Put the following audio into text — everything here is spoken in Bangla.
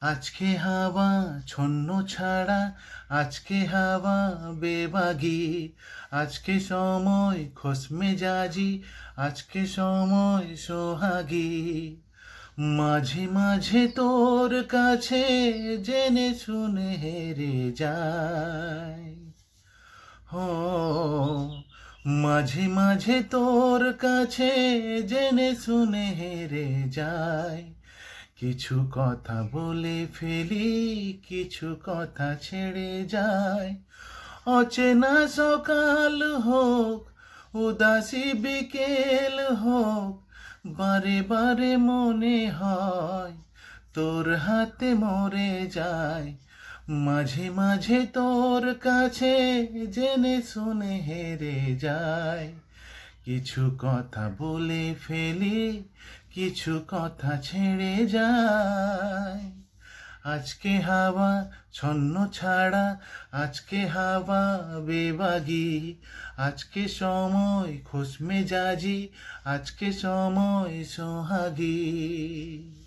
আজকে হাওয়া ছন্ন ছাড়া, আজকে হাওয়া বেবাগি, আজকে সময় খোশ মেজাজি, আজকে সময় সোহাগী। মাঝে মাঝে তোর কাছে জেনে শুনে হেরে যায়। হো, মাঝে মাঝে তোর কাছে জেনে শুনে হেরে যায়। কিছু কথা বলে ফেলি, কিছু কথা ছেড়ে যায়। অচেনা সকাল হোক, উদাসী বিকেল হোক, বারে বারে মনে হয় তোর হাতে মরে যায়। মাঝে মাঝে তোর কাছে জেনে শুনে হেরে যায়। কিছু কথা বলে ফেলি, কিছু কথা ছেড়ে যায়। আজকে হাওয়া ছন্ন ছাড়া, আজকে হাওয়া বেবাগি, আজকে সময় খোশ মেজাজি, আজকে সময় সোহাগী।